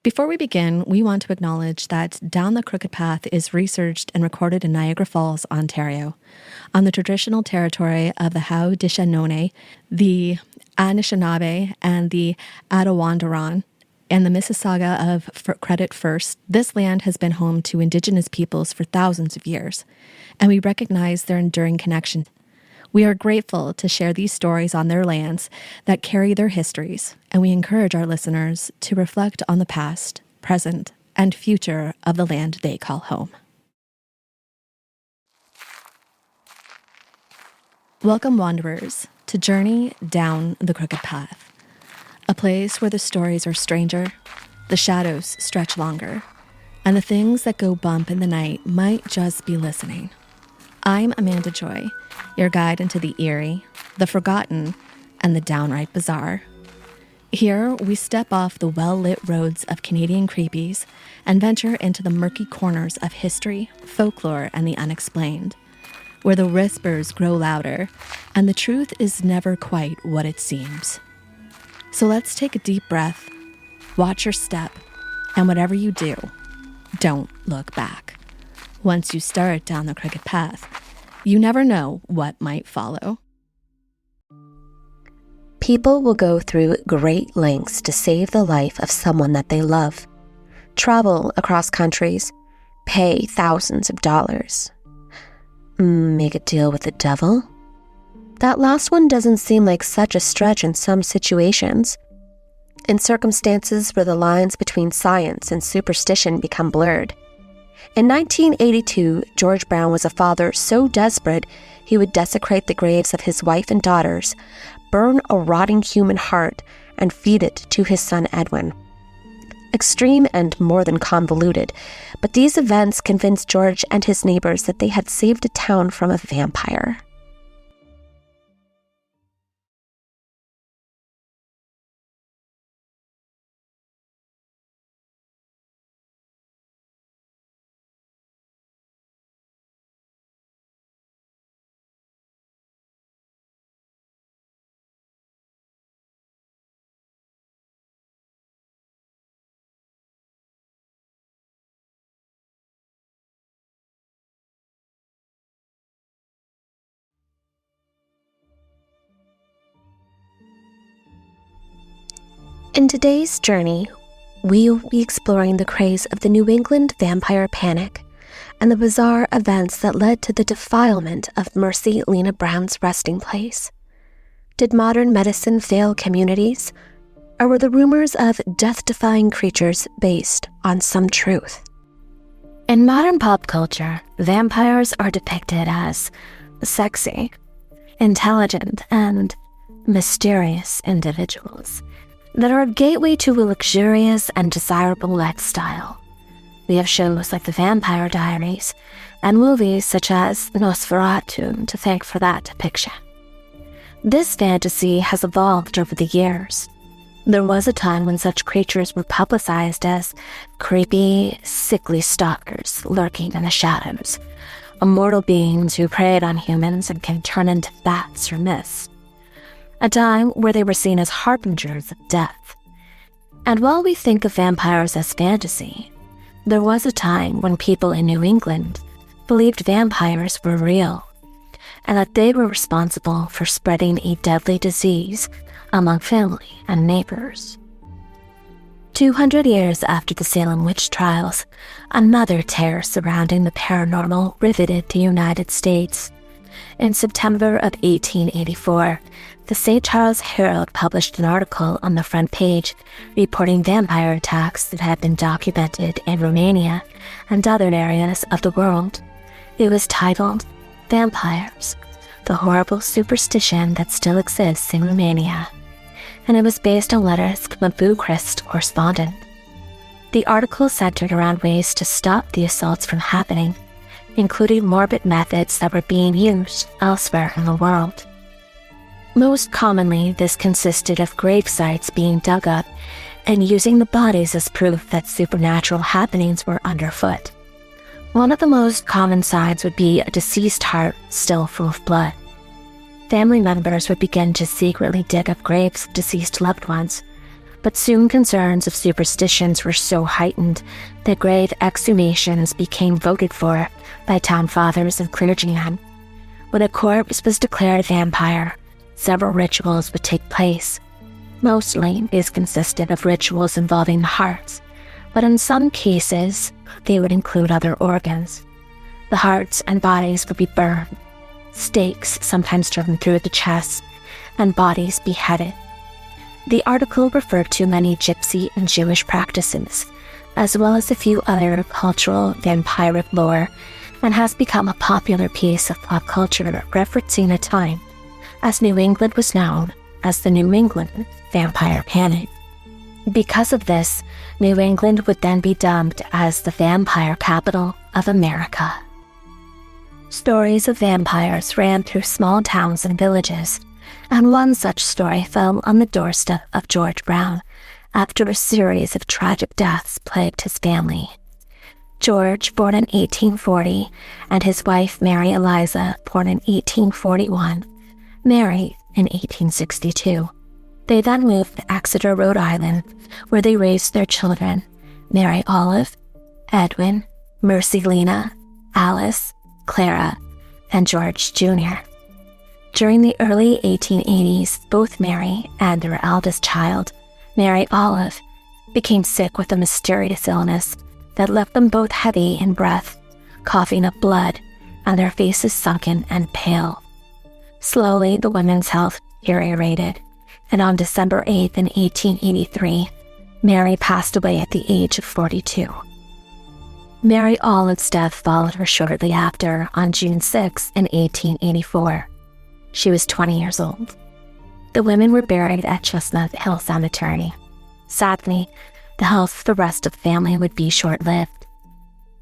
Before we begin, we want to acknowledge that Down the Crooked Path is researched and recorded in Niagara Falls, Ontario, on the traditional territory of the Haudenosaunee, the Anishinaabe, and the Attawandaron, and the Mississauga of Credit First. This land has been home to Indigenous peoples for thousands of years, and we recognize their enduring connection. We are grateful to share these stories on their lands that carry their histories, and we encourage our listeners to reflect on the past, present, and future of the land they call home. Welcome, wanderers, to Journey Down the Crooked Path, a place where the stories are stranger, the shadows stretch longer, and the things that go bump in the night might just be listening. I'm Amanda Joy, your guide into the eerie, the forgotten, and the downright bizarre. Here, we step off the well-lit roads of Canadian creepies and venture into the murky corners of history, folklore, and the unexplained, where the whispers grow louder and the truth is never quite what it seems. So let's take a deep breath, watch your step, and whatever you do, don't look back. Once you start down the crooked path, you never know what might follow. People will go through great lengths to save the life of someone that they love, travel across countries, pay thousands of dollars. Make a deal with the devil? That last one doesn't seem like such a stretch in some situations. In circumstances where the lines between science and superstition become blurred. In 1982, George Brown was a father so desperate he would desecrate the graves of his wife and daughters, burn a rotting human heart, and feed it to his son Edwin. Extreme and more than convoluted, but these events convinced George and his neighbors that they had saved a town from a vampire. In today's journey, we will be exploring the craze of the New England vampire panic and the bizarre events that led to the defilement of Mercy Lena Brown's resting place. Did modern medicine fail communities, or were the rumors of death-defying creatures based on some truth? In modern pop culture, vampires are depicted as sexy, intelligent, and mysterious individuals that are a gateway to a luxurious and desirable lifestyle. We have shows like The Vampire Diaries and movies such as Nosferatu to thank for that depiction. This fantasy has evolved over the years. There was a time when such creatures were publicized as creepy, sickly stalkers lurking in the shadows, immortal beings who preyed on humans and can turn into bats or mist. A time where they were seen as harbingers of death. And while we think of vampires as fantasy, there was a time when people in New England believed vampires were real, and that they were responsible for spreading a deadly disease among family and neighbors. 200 years after the Salem witch trials, another terror surrounding the paranormal riveted the United States. In September of 1884, the St. Charles Herald published an article on the front page reporting vampire attacks that had been documented in Romania and other areas of the world. It was titled, "Vampires, the Horrible Superstition That Still Exists in Romania," and it was based on letters from a Bucharest correspondent. The article centered around ways to stop the assaults from happening, including morbid methods that were being used elsewhere in the world. Most commonly, this consisted of grave sites being dug up and using the bodies as proof that supernatural happenings were underfoot. One of the most common signs would be a deceased heart still full of blood. Family members would begin to secretly dig up graves of deceased loved ones, But soon concerns of superstitions were so heightened that grave exhumations became voted for by town fathers and clergymen. When a corpse was declared a vampire, several rituals would take place. Mostly, these consisted of rituals involving the hearts, but in some cases, they would include other organs. The hearts and bodies would be burned, stakes sometimes driven through the chest, and bodies beheaded. The article referred to many gypsy and Jewish practices, as well as a few other cultural vampiric lore, and has become a popular piece of pop culture referencing a time as New England was known as the New England Vampire Panic. Because of this, New England would then be dubbed as the vampire capital of America. Stories of vampires ran through small towns and villages, and one such story fell on the doorstep of George Brown after a series of tragic deaths plagued his family. George, born in 1840, and his wife Mary Eliza, born in 1841, married in 1862. They then moved to Exeter, Rhode Island, where they raised their children, Mary Olive, Edwin, Mercy Lena, Alice, Clara, and George Jr. During the early 1880s, both Mary and their eldest child, Mary Olive, became sick with a mysterious illness that left them both heavy in breath, coughing up blood, and their faces sunken and pale. Slowly, the women's health deteriorated, and on December 8th in 1883, Mary passed away at the age of 42. Mary Olive's death followed her shortly after, on June 6 in 1884. She was 20 years old. The women were buried at Chestnut Hill Cemetery. Sadly, the health of the rest of the family would be short-lived.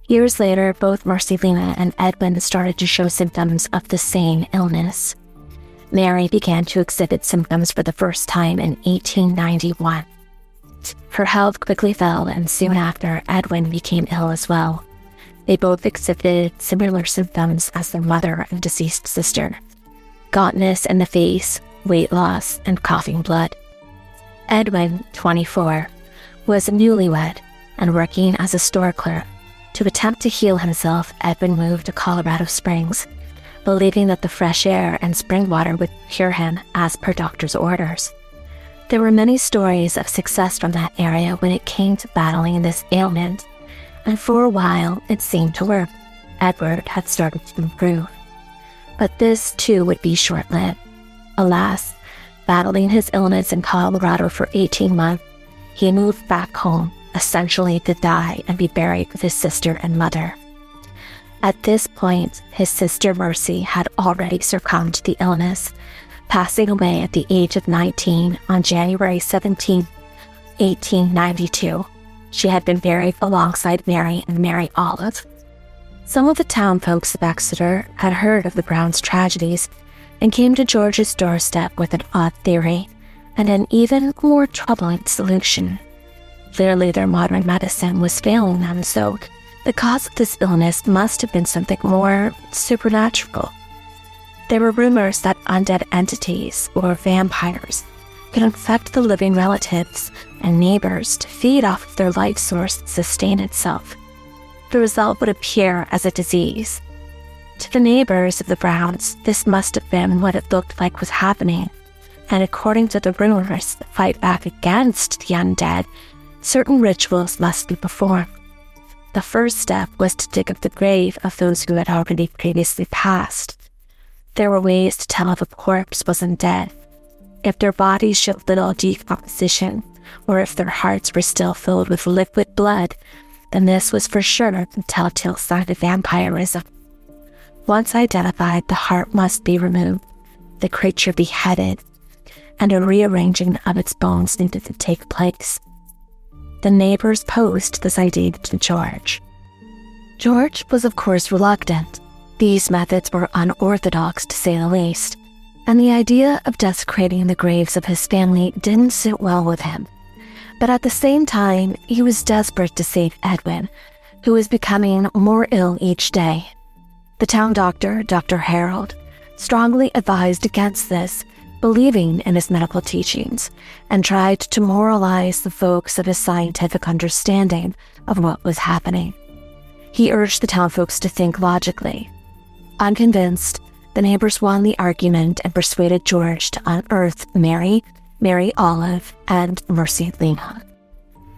Years later, both Mercy Lena and Edwin started to show symptoms of the same illness. Mary began to exhibit symptoms for the first time in 1891. Her health quickly fell, and soon after, Edwin became ill as well. They both exhibited similar symptoms as their mother and deceased sister: gauntness in the face, weight loss, and coughing blood. Edwin, 24, was a newlywed and working as a store clerk. To attempt to heal himself, Edwin moved to Colorado Springs, believing that the fresh air and spring water would cure him as per doctor's orders. There were many stories of success from that area when it came to battling this ailment, and for a while it seemed to work. Edward had started to improve. But this too would be short-lived. Alas, battling his illness in Colorado for 18 months, he moved back home, essentially to die and be buried with his sister and mother. At this point, his sister Mercy had already succumbed to the illness, passing away at the age of 19 on January 17, 1892. She had been buried alongside Mary and Mary Olive. Some of the town folks of Exeter had heard of the Browns' tragedies and came to George's doorstep with an odd theory and an even more troubling solution. Clearly, their modern medicine was failing them, so the cause of this illness must have been something more supernatural. There were rumors that undead entities, or vampires, could infect the living relatives and neighbors to feed off of their life source and sustain itself. The result would appear as a disease. To the neighbors of the Browns, this must have been what it looked like was happening, and according to the rumors that fight back against the undead, certain rituals must be performed. The first step was to dig up the grave of those who had already previously passed. There were ways to tell if a corpse wasn't dead, if their bodies showed little decomposition, or if their hearts were still filled with liquid blood, then this was for sure a telltale sign of vampirism. Once identified, the heart must be removed, the creature beheaded, and a rearranging of its bones needed to take place. The neighbors posed this idea to George. George was of course reluctant. These methods were unorthodox to say the least, and the idea of desecrating the graves of his family didn't sit well with him. But at the same time, he was desperate to save Edwin, who was becoming more ill each day. The town doctor, Dr. Harold, strongly advised against this, believing in his medical teachings, and tried to moralize the folks of his scientific understanding of what was happening. He urged the townfolks to think logically. Unconvinced, the neighbors won the argument and persuaded George to unearth Mary Olive, and Mercy Lena.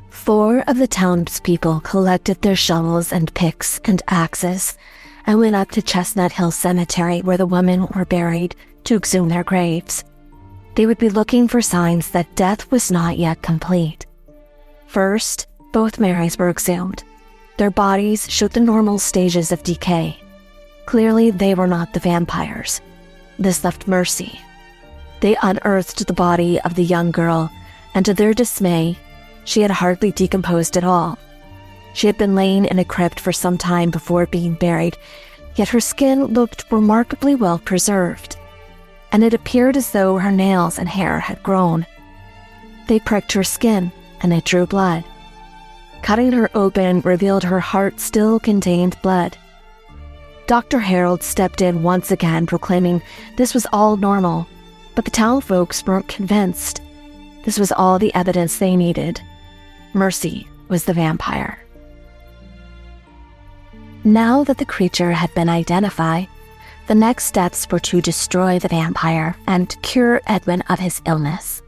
4 of the townspeople collected their shovels and picks and axes and went up to Chestnut Hill Cemetery where the women were buried to exhume their graves. They would be looking for signs that death was not yet complete. First, both Marys were exhumed. Their bodies showed the normal stages of decay. Clearly, they were not the vampires. This left Mercy. They unearthed the body of the young girl, and to their dismay, she had hardly decomposed at all. She had been laying in a crypt for some time before being buried, yet her skin looked remarkably well preserved, and it appeared as though her nails and hair had grown. They pricked her skin, and it drew blood. Cutting her open revealed her heart still contained blood. Dr. Harold stepped in once again, proclaiming this was all normal, but the town folks weren't convinced. This was all the evidence they needed. Mercy was the vampire. Now that the creature had been identified, the next steps were to destroy the vampire and cure Edwin of his illness.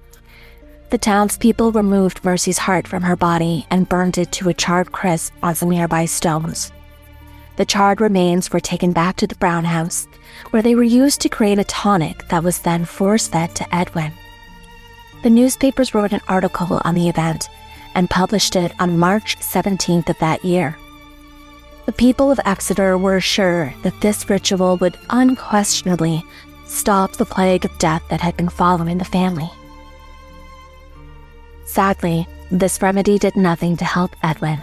The townspeople removed Mercy's heart from her body and burned it to a charred crisp on some nearby stones. The charred remains were taken back to the Brown house, where they were used to create a tonic that was then force-fed to Edwin. The newspapers wrote an article on the event and published it on March 17th of that year. The people of Exeter were sure that this ritual would unquestionably stop the plague of death that had been following the family. Sadly, this remedy did nothing to help Edwin,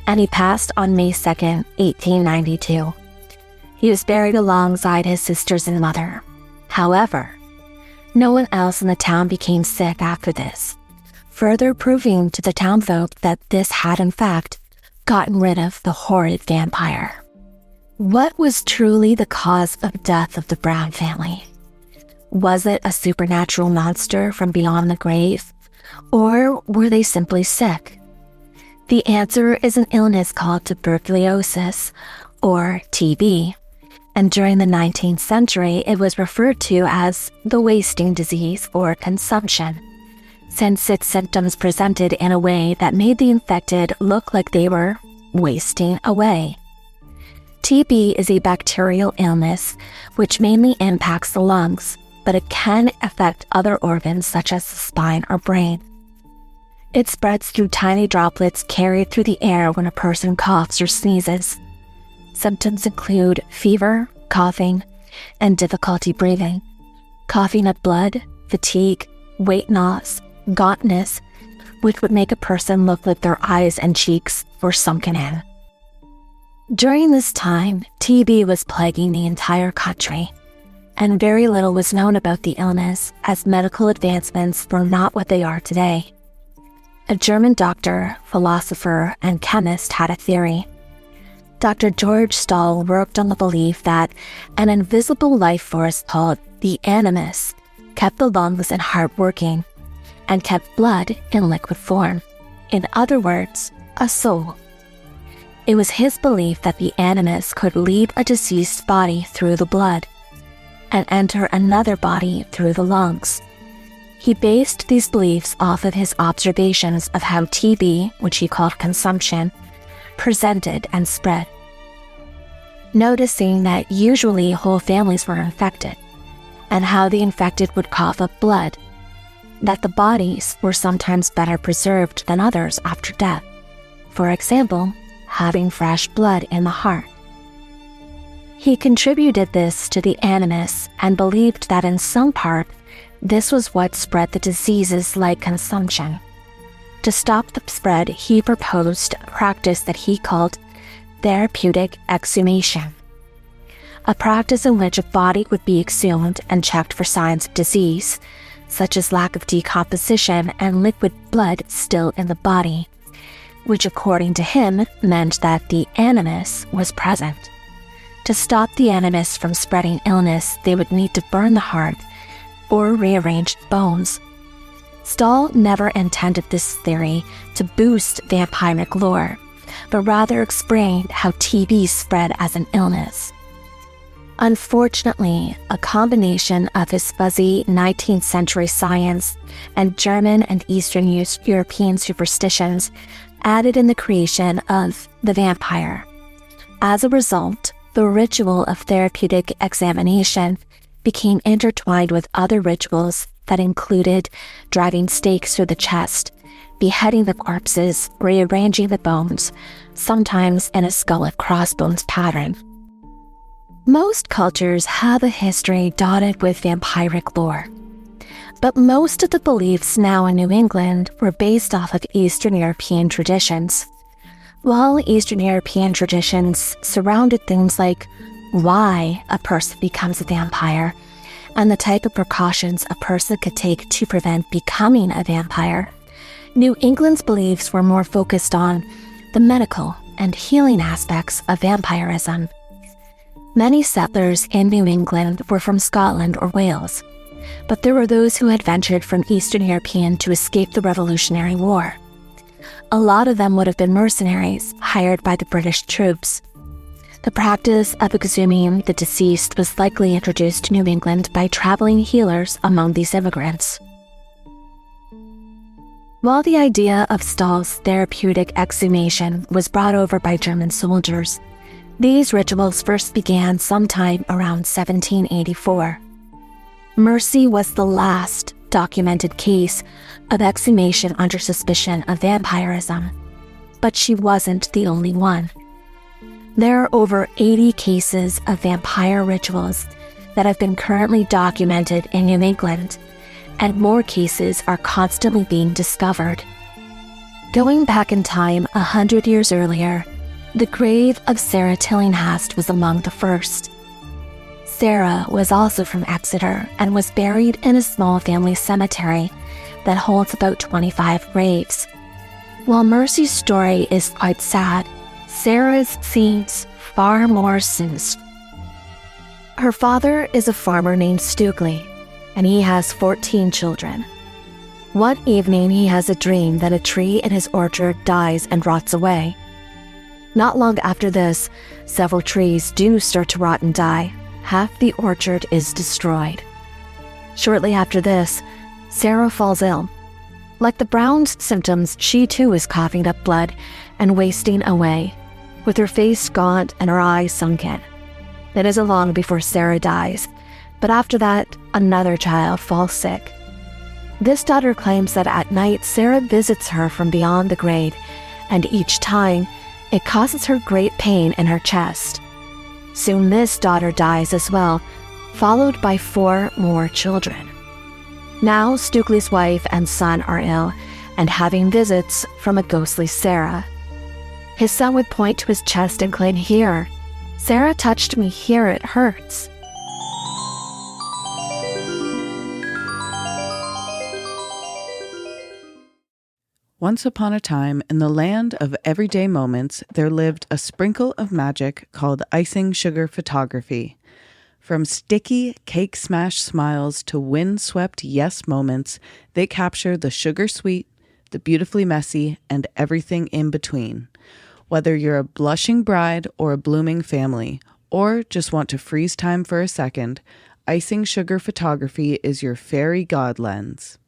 and he passed on May 2nd, 1892. He was buried alongside his sisters and mother. However, no one else in the town became sick after this, further proving to the townfolk that this had in fact gotten rid of the horrid vampire. What was truly the cause of death of the Brown family? Was it a supernatural monster from beyond the grave, or were they simply sick? The answer is an illness called tuberculosis, or TB, and during the 19th century it was referred to as the wasting disease or consumption, since its symptoms presented in a way that made the infected look like they were wasting away. TB is a bacterial illness which mainly impacts the lungs, but it can affect other organs such as the spine or brain. It spreads through tiny droplets carried through the air when a person coughs or sneezes. Symptoms include fever, coughing, and difficulty breathing, coughing up blood, fatigue, weight loss, gauntness, which would make a person look like their eyes and cheeks were sunken in. During this time, TB was plaguing the entire country, and very little was known about the illness as medical advancements were not what they are today. A German doctor, philosopher, and chemist had a theory. Dr. George Stahl worked on the belief that an invisible life force called the animus kept the lungs and heart working, and kept blood in liquid form. In other words, a soul. It was his belief that the animus could lead a deceased body through the blood and enter another body through the lungs. He based these beliefs off of his observations of how TB, which he called consumption, presented and spread. Noticing that usually whole families were infected, and how the infected would cough up blood, that the bodies were sometimes better preserved than others after death. For example, having fresh blood in the heart. He contributed this to the animus and believed that in some part, this was what spread the diseases like consumption. To stop the spread, he proposed a practice that he called therapeutic exhumation, a practice in which a body would be exhumed and checked for signs of disease, such as lack of decomposition and liquid blood still in the body, which according to him meant that the animus was present. To stop the animus from spreading illness, they would need to burn the heart or rearranged bones. Stahl never intended this theory to boost vampiric lore, but rather explained how TB spread as an illness. Unfortunately, a combination of his fuzzy 19th century science and German and Eastern European superstitions added in the creation of the vampire. As a result, the ritual of therapeutic examination became intertwined with other rituals that included driving stakes through the chest, beheading the corpses, rearranging the bones, sometimes in a skull and crossbones pattern. Most cultures have a history dotted with vampiric lore, but most of the beliefs now in New England were based off of Eastern European traditions. While Eastern European traditions surrounded things like why a person becomes a vampire and the type of precautions a person could take to prevent becoming a vampire, New England's beliefs were more focused on the medical and healing aspects of vampirism. Many settlers in New England were from Scotland or Wales, but there were those who had ventured from Eastern European to escape the Revolutionary War. A lot of them would have been mercenaries hired by the British troops. The practice of exhuming the deceased was likely introduced to New England by traveling healers among these immigrants. While the idea of Stahl's therapeutic exhumation was brought over by German soldiers, these rituals first began sometime around 1784. Mercy was the last documented case of exhumation under suspicion of vampirism, but she wasn't the only one. There are over 80 cases of vampire rituals that have been currently documented in New England, and more cases are constantly being discovered. Going back in time 100 years earlier, the grave of Sarah Tillinghast was among the first. Sarah was also from Exeter and was buried in a small family cemetery that holds about 25 graves. While Mercy's story is quite sad, Sarah's seems far more sinister. Her father is a farmer named Stugley, and he has 14 children. One evening, he has a dream that a tree in his orchard dies and rots away. Not long after this, several trees do start to rot and die. Half the orchard is destroyed. Shortly after this, Sarah falls ill. Like the Browns' symptoms, she too is coughing up blood and wasting away, with her face gaunt and her eyes sunken. It isn't long before Sarah dies, but after that, another child falls sick. This daughter claims that at night Sarah visits her from beyond the grave, and each time, it causes her great pain in her chest. Soon this daughter dies as well, followed by 4 more children. Now Stugley's wife and son are ill and having visits from a ghostly Sarah. His son would point to his chest and claim, "Here, Sarah touched me here, it hurts." Once upon a time, in the land of everyday moments, there lived a sprinkle of magic called icing sugar photography. From sticky cake smash smiles to wind-swept yes moments, they capture the sugar sweet, the beautifully messy, and everything in between. Whether you're a blushing bride or a blooming family, or just want to freeze time for a second, icing sugar photography is your fairy god lens.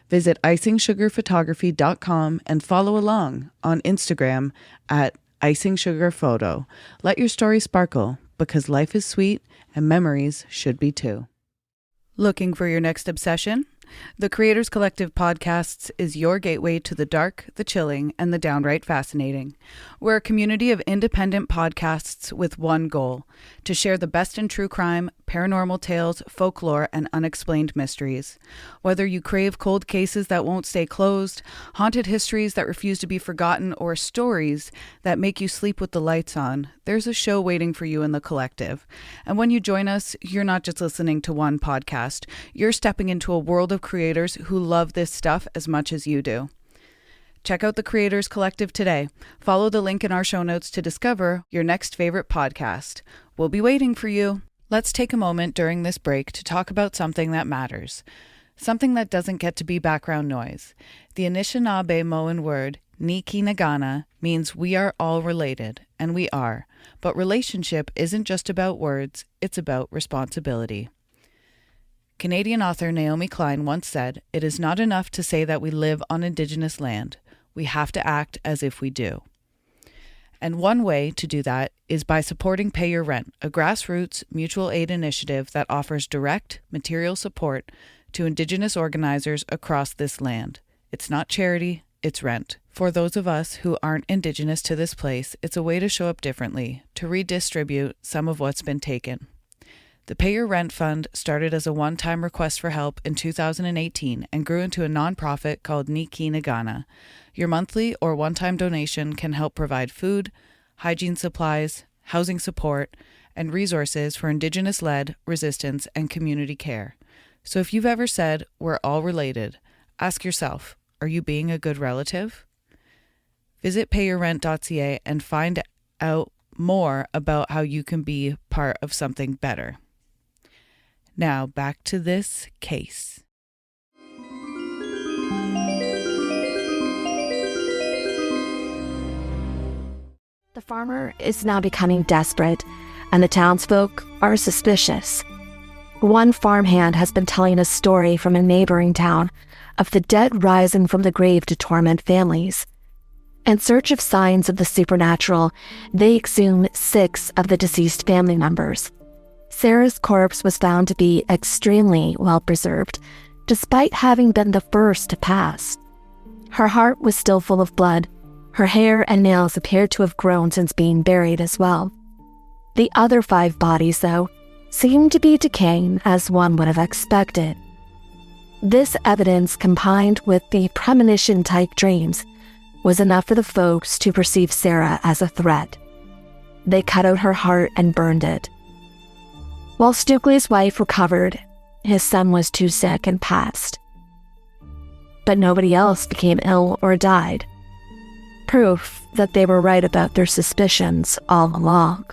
Visit icingsugarphotography.com and follow along on Instagram at icingsugarphoto. Let your story sparkle, because life is sweet and memories should be too. Looking for your next obsession? The Creators Collective Podcasts is your gateway to the dark, the chilling, and the downright fascinating. We're a community of independent podcasts with one goal: to share the best in true crime, paranormal tales, folklore, and unexplained mysteries. Whether you crave cold cases that won't stay closed, haunted histories that refuse to be forgotten, or stories that make you sleep with the lights on, there's a show waiting for you in the collective. And when you join us, you're not just listening to one podcast. You're stepping into a world of creators who love this stuff as much as you do. Check out the Creators Collective today. Follow the link in our show notes to discover your next favorite podcast. We'll be waiting for you. Let's take a moment during this break to talk about something that matters, something that doesn't get to be background noise. The Anishinaabe-Moan word, Ni-ki-na-gana, means we are all related, and we are. But relationship isn't just about words, it's about responsibility. Canadian author Naomi Klein once said, "It is not enough to say that we live on Indigenous land. We have to act as if we do." And one way to do that is by supporting Pay Your Rent, a grassroots mutual aid initiative that offers direct material support to Indigenous organizers across this land. It's not charity, it's rent. For those of us who aren't Indigenous to this place, it's a way to show up differently, to redistribute some of what's been taken. The Pay Your Rent Fund started as a one-time request for help in 2018 and grew into a nonprofit called Ni-ki-na-gana. Your monthly or one-time donation can help provide food, hygiene supplies, housing support, and resources for Indigenous-led resistance and community care. So if you've ever said, "We're all related," ask yourself, are you being a good relative? Visit payyourrent.ca and find out more about how you can be part of something better. Now, back to this case. The farmer is now becoming desperate, and the townsfolk are suspicious. One farmhand has been telling a story from a neighboring town of the dead rising from the grave to torment families. In search of signs of the supernatural, they exhumed 6 of the deceased family members. Sarah's corpse was found to be extremely well preserved, despite having been the first to pass. Her heart was still full of blood. Her hair and nails appeared to have grown since being buried as well. The other 5 bodies, though, seemed to be decaying as one would have expected. This evidence, combined with the premonition-type dreams, was enough for the folks to perceive Sarah as a threat. They cut out her heart and burned it. While Stukely's wife recovered, his son was too sick and passed. But nobody else became ill or died. Proof that they were right about their suspicions all along.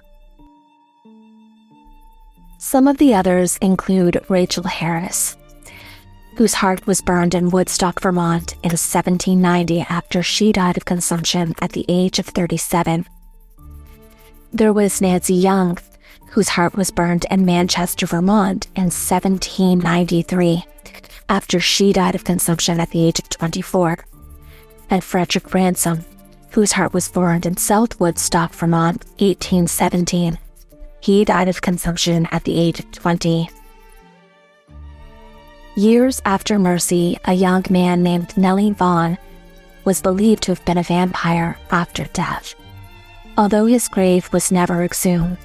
Some of the others include Rachel Harris, whose heart was burned in Woodstock, Vermont in 1790 after she died of consumption at the age of 37. There was Nancy Young, whose heart was burned in Manchester, Vermont in 1793 after she died of consumption at the age of 24. And Frederick Ransom, whose heart was burned in South Woodstock, Vermont, 1817. He died of consumption at the age of 20. Years after Mercy, a young man named Nellie Vaughn was believed to have been a vampire after death. Although his grave was never exhumed,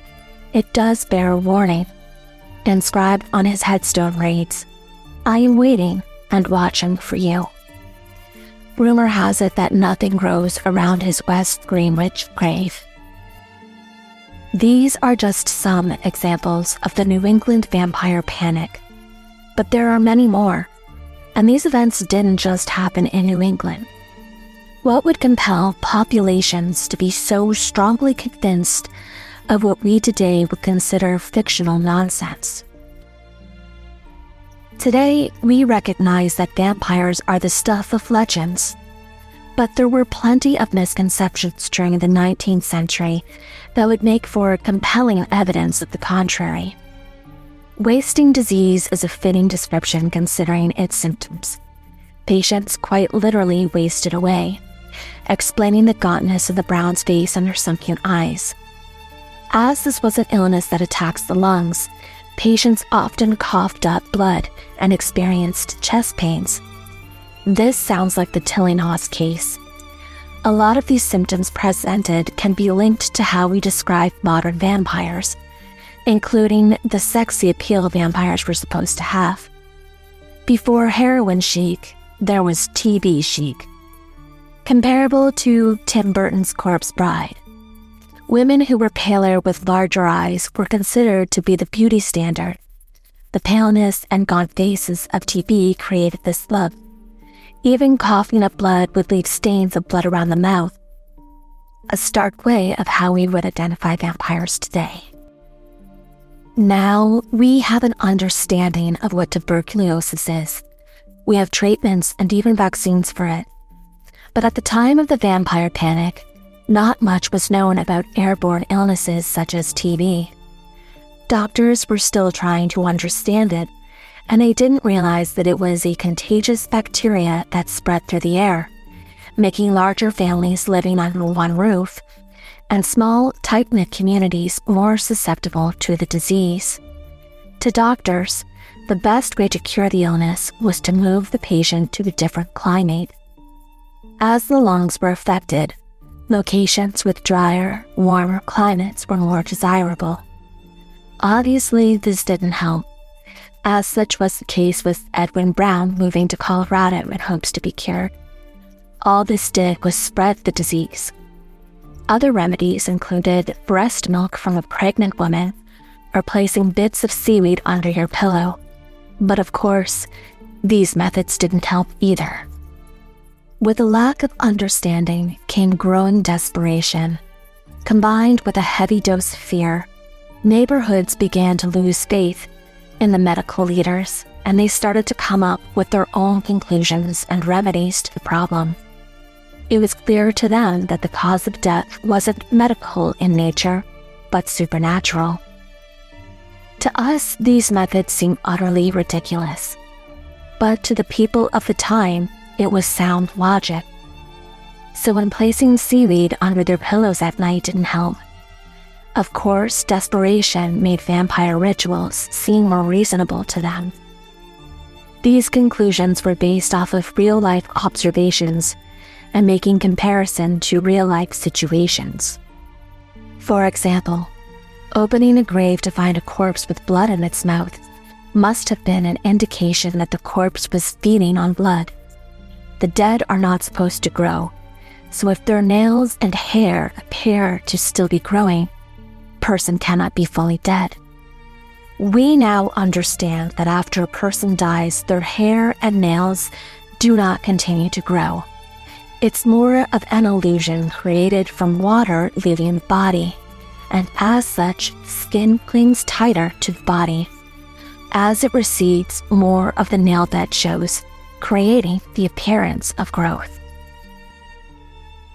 it does bear a warning. Inscribed on his headstone reads, "I am waiting and watching for you." Rumor has it that nothing grows around his West Greenwich grave. These are just some examples of the New England vampire panic. But there are many more, and these events didn't just happen in New England. What would compel populations to be so strongly convinced of what we today would consider fictional nonsense? Today, we recognize that vampires are the stuff of legends, but there were plenty of misconceptions during the 19th century that would make for compelling evidence of the contrary. Wasting disease is a fitting description considering its symptoms. Patients quite literally wasted away, explaining the gauntness of the Brown's face and their sunken eyes. As this was an illness that attacks the lungs, patients often coughed up blood and experienced chest pains. This sounds like the Tillinghast case. A lot of these symptoms presented can be linked to how we describe modern vampires, including the sexy appeal vampires were supposed to have. Before heroin chic, there was TB chic, comparable to Tim Burton's Corpse Bride. Women who were paler with larger eyes were considered to be the beauty standard. The paleness and gaunt faces of TB created this look. Even coughing up blood would leave stains of blood around the mouth. A stark way of how we would identify vampires today. Now we have an understanding of what tuberculosis is. We have treatments and even vaccines for it. But at the time of the vampire panic, not much was known about airborne illnesses such as TB. Doctors were still trying to understand it, and they didn't realize that it was a contagious bacteria that spread through the air, making larger families living under one roof and small, tight-knit communities more susceptible to the disease. To doctors, the best way to cure the illness was to move the patient to a different climate. As the lungs were affected, locations with drier, warmer climates were more desirable. Obviously, this didn't help, as such was the case with Edwin Brown moving to Colorado in hopes to be cured. All this did was spread the disease. Other remedies included breast milk from a pregnant woman or placing bits of seaweed under your pillow. But of course, these methods didn't help either. With a lack of understanding came growing desperation. Combined with a heavy dose of fear, neighborhoods began to lose faith in the medical leaders, and they started to come up with their own conclusions and remedies to the problem. It was clear to them that the cause of death wasn't medical in nature, but supernatural. To us, these methods seem utterly ridiculous. But to the people of the time, it was sound logic. So when placing seaweed under their pillows at night didn't help, of course, desperation made vampire rituals seem more reasonable to them. These conclusions were based off of real-life observations and making comparison to real-life situations. For example, opening a grave to find a corpse with blood in its mouth must have been an indication that the corpse was feeding on blood. The dead are not supposed to grow, so if their nails and hair appear to still be growing, person cannot be fully dead. We now understand that after a person dies, their hair and nails do not continue to grow. It's more of an illusion created from water leaving the body, and as such, skin clings tighter to the body. As it recedes, more of the nail bed shows, creating the appearance of growth.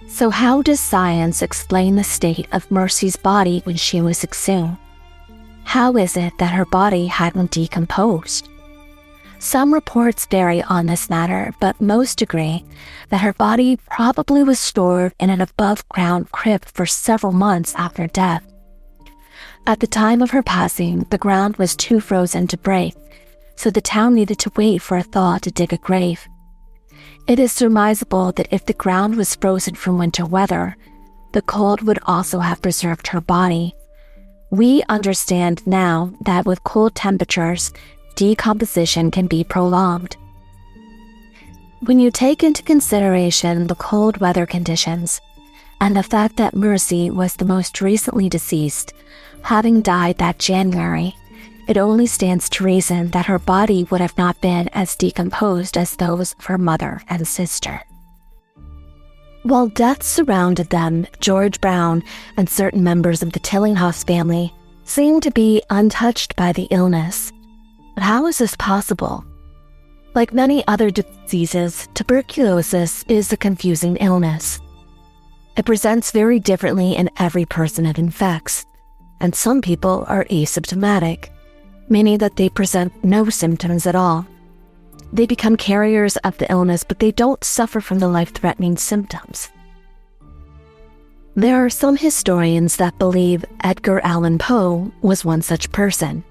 So how does science explain the state of Mercy's body when she was exhumed? How is it that her body hadn't decomposed? Some reports vary on this matter, but most agree that her body probably was stored in an above-ground crypt for several months after death. At the time of her passing, the ground was too frozen to break, so the town needed to wait for a thaw to dig a grave. It is surmisable that if the ground was frozen from winter weather, the cold would also have preserved her body. We understand now that with cold temperatures, decomposition can be prolonged. When you take into consideration the cold weather conditions and the fact that Mercy was the most recently deceased, having died that January, it only stands to reason that her body would have not been as decomposed as those of her mother and sister. While death surrounded them, George Brown and certain members of the Tillinghast family seemed to be untouched by the illness. But how is this possible? Like many other diseases, tuberculosis is a confusing illness. It presents very differently in every person it infects, and some people are asymptomatic, meaning that they present no symptoms at all. They become carriers of the illness, but they don't suffer from the life-threatening symptoms. There are some historians that believe Edgar Allan Poe was one such person.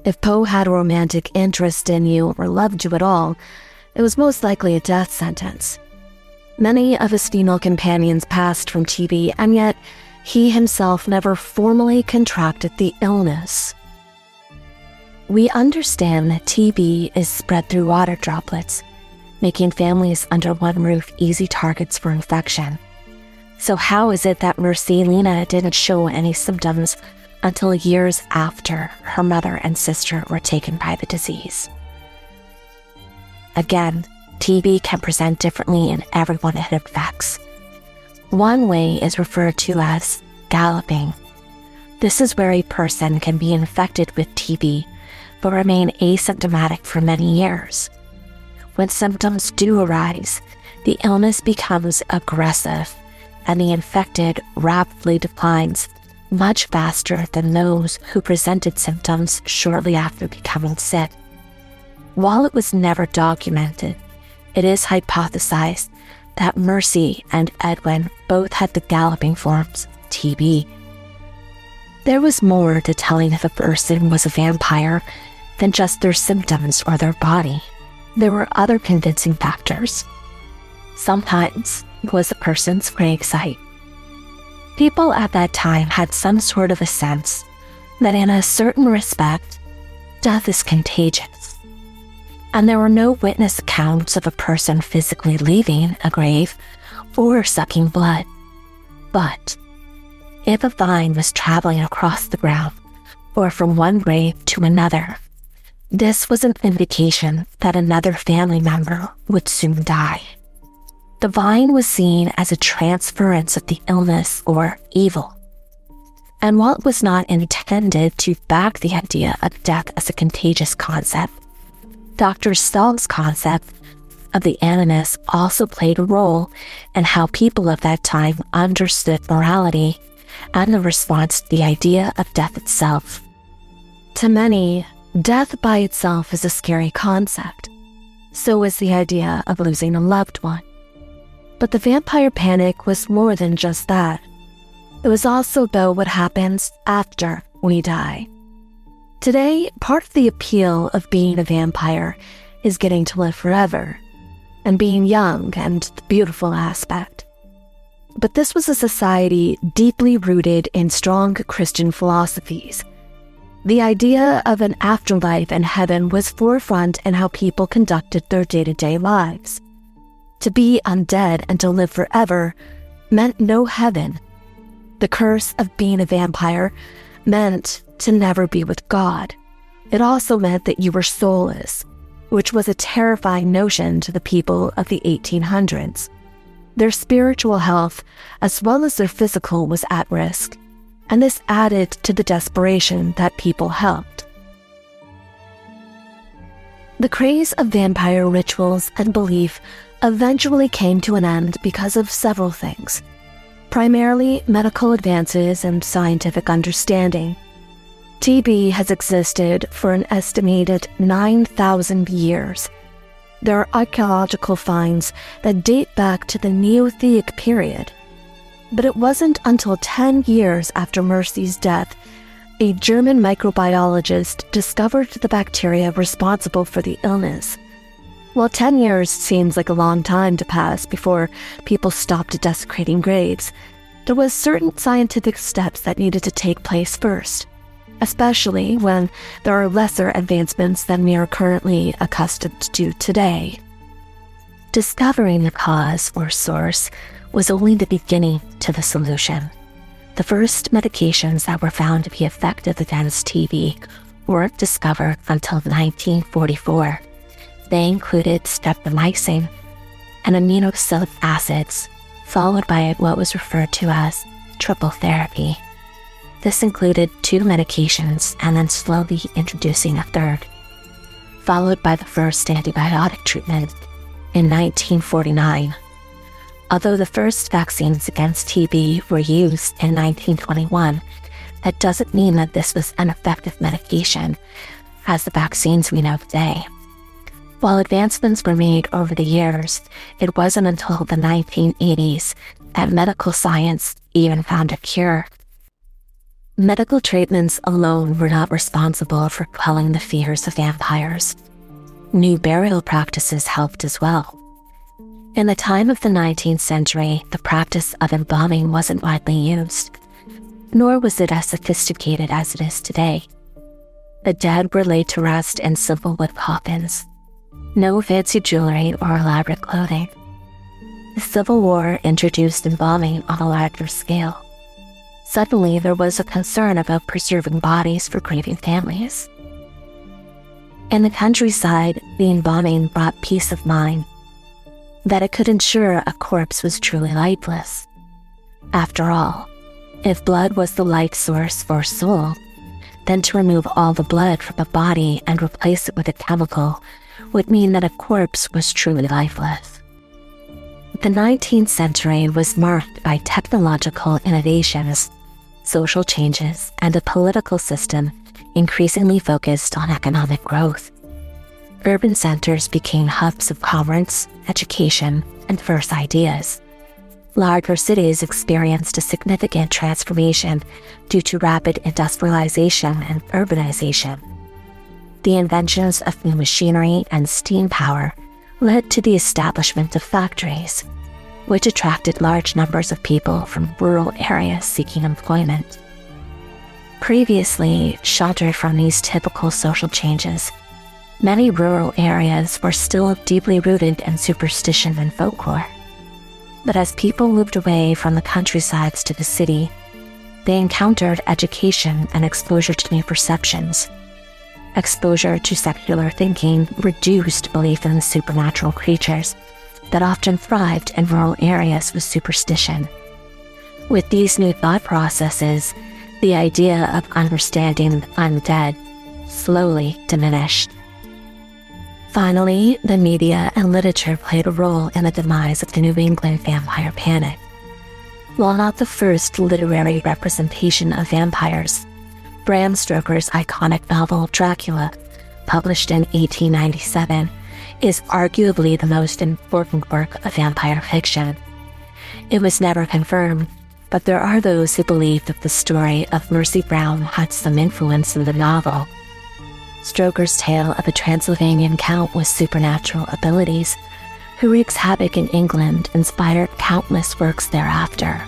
If Poe had a romantic interest in you or loved you at all, it was most likely a death sentence. Many of his female companions passed from TB, and yet he himself never formally contracted the illness. We understand that TB is spread through water droplets, making families under one roof easy targets for infection. So how is it that Mercy Lena didn't show any symptoms until years after her mother and sister were taken by the disease? Again, TB can present differently in everyone it affects. One way is referred to as galloping. This is where a person can be infected with TB, but remain asymptomatic for many years. When symptoms do arise, the illness becomes aggressive, and the infected rapidly declines much faster than those who presented symptoms shortly after becoming sick. While it was never documented, it is hypothesized that Mercy and Edwin both had the galloping forms of TB. There was more to telling if a person was a vampire than just their symptoms or their body. There were other convincing factors. Sometimes it was a person's grave site. People at that time had some sort of a sense that in a certain respect, death is contagious. And there were no witness accounts of a person physically leaving a grave or sucking blood. But if a vine was traveling across the ground or from one grave to another, this was an indication that another family member would soon die. The vine was seen as a transference of the illness or evil. And while it was not intended to back the idea of death as a contagious concept, Dr. Stahl's concept of the animus also played a role in how people of that time understood morality and the response to the idea of death itself. To many, death by itself is a scary concept. So is the idea of losing a loved one. But the vampire panic was more than just that. It was also about what happens after we die. Today, part of the appeal of being a vampire is getting to live forever, and being young and the beautiful aspect. But this was a society deeply rooted in strong Christian philosophies. The idea of an afterlife and heaven was forefront in how people conducted their day-to-day lives. To be undead and to live forever meant no heaven. The curse of being a vampire meant to never be with God. It also meant that you were soulless, which was a terrifying notion to the people of the 1800s. Their spiritual health, as well as their physical, was at risk, and this added to the desperation that people held. The craze of vampire rituals and belief eventually came to an end because of several things, primarily medical advances and scientific understanding. TB has existed for an estimated 9,000 years. There are archaeological finds that date back to the Neolithic period. But it wasn't until 10 years after Mercy's death, a German microbiologist discovered the bacteria responsible for the illness. While 10 years seems like a long time to pass before people stopped desecrating graves, there was certain scientific steps that needed to take place first, especially when there are lesser advancements than we are currently accustomed to today. Discovering the cause or source was only the beginning to the solution. The first medications that were found to be effective against TB weren't discovered until 1944. They included streptomycin and aminoxylic acids, followed by what was referred to as triple therapy. This included 2 medications and then slowly introducing a third, followed by the first antibiotic treatment in 1949. Although the first vaccines against TB were used in 1921, that doesn't mean that this was an effective medication as the vaccines we know today. While advancements were made over the years, it wasn't until the 1980s that medical science even found a cure. Medical treatments alone were not responsible for quelling the fears of vampires. New burial practices helped as well. In the time of the 19th century, the practice of embalming wasn't widely used, nor was it as sophisticated as it is today. The dead were laid to rest in simple wood coffins. No fancy jewelry or elaborate clothing. The Civil War introduced embalming on a larger scale. Suddenly, there was a concern about preserving bodies for grieving families. In the countryside, the embalming brought peace of mind, that it could ensure a corpse was truly lifeless. After all, If blood was the life source for soul, then to remove all the blood from a body and replace it with a chemical would mean that a corpse was truly lifeless. The 19th century was marked by technological innovations, social changes, and a political system increasingly focused on economic growth. Urban centers became hubs of commerce, education, and diverse ideas. Larger cities experienced a significant transformation due to rapid industrialization and urbanization. The inventions of new machinery and steam power led to the establishment of factories, which attracted large numbers of people from rural areas seeking employment. Previously sheltered from these typical social changes, many rural areas were still deeply rooted in superstition and folklore. But as people moved away from the countrysides to the city, they encountered education and exposure to new perceptions. Exposure to secular thinking reduced belief in the supernatural creatures that often thrived in rural areas with superstition. With these new thought processes, the idea of understanding the undead slowly diminished. Finally, the media and literature played a role in the demise of the New England vampire panic. While not the first literary representation of vampires, Bram Stoker's iconic novel Dracula, published in 1897, is arguably the most important work of vampire fiction. It was never confirmed, but there are those who believe that the story of Mercy Brown had some influence in the novel. Stoker's tale of a Transylvanian count with supernatural abilities who wreaks havoc in England inspired countless works thereafter.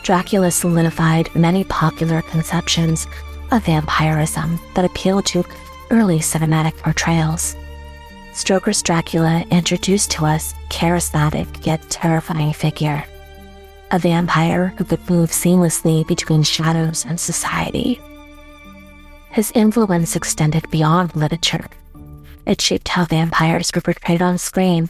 Dracula solidified many popular conceptions of vampirism that appealed to early cinematic portrayals. Stoker's Dracula introduced to us a charismatic yet terrifying figure, a vampire who could move seamlessly between shadows and society. His influence extended beyond literature. It shaped how vampires were portrayed on screen.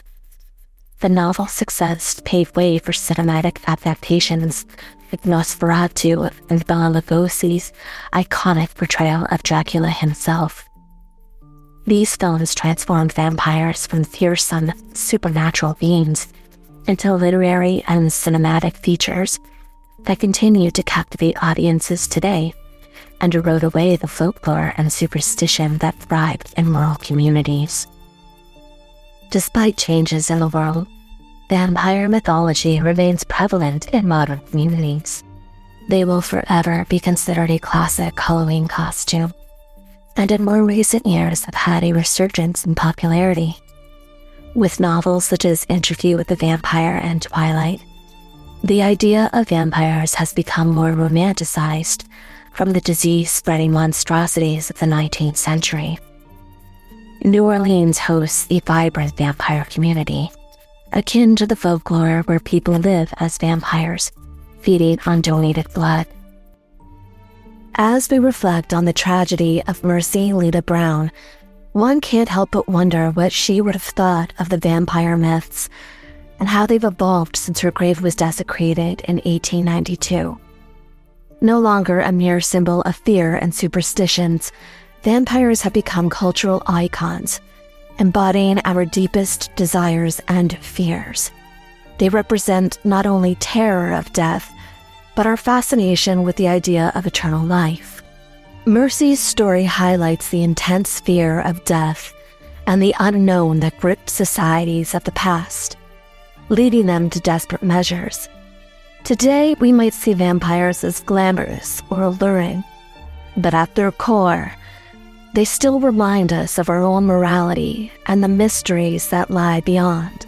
The novel's success paved way for cinematic adaptations like Nosferatu and Bela Lugosi's iconic portrayal of Dracula himself. These films transformed vampires from fearsome, supernatural beings into literary and cinematic features that continue to captivate audiences today and erode away the folklore and superstition that thrived in rural communities. Despite changes in the world, vampire mythology remains prevalent in modern communities. They will forever be considered a classic Halloween costume, and in more recent years have had a resurgence in popularity. With novels such as Interview with the Vampire and Twilight, the idea of vampires has become more romanticized from the disease-spreading monstrosities of the 19th century. New Orleans hosts a vibrant vampire community, akin to the folklore where people live as vampires, feeding on donated blood. As we reflect on the tragedy of Mercy Lena Brown, one can't help but wonder what she would have thought of the vampire myths and how they've evolved since her grave was desecrated in 1892. No longer a mere symbol of fear and superstitions, vampires have become cultural icons, embodying our deepest desires and fears. They represent not only terror of death, but our fascination with the idea of eternal life. Mercy's story highlights the intense fear of death and the unknown that gripped societies of the past, leading them to desperate measures. Today, we might see vampires as glamorous or alluring, but at their core, they still remind us of our own morality and the mysteries that lie beyond.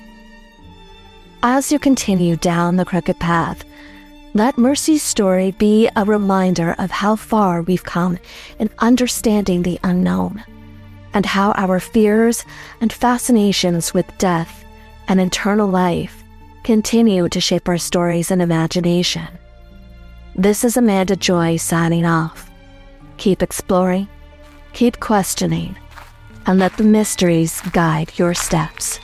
As you continue down the crooked path, let Mercy's story be a reminder of how far we've come in understanding the unknown, and how our fears and fascinations with death and eternal life continue to shape our stories and imagination. This is Amanda Joy signing off. Keep exploring, keep questioning, and let the mysteries guide your steps.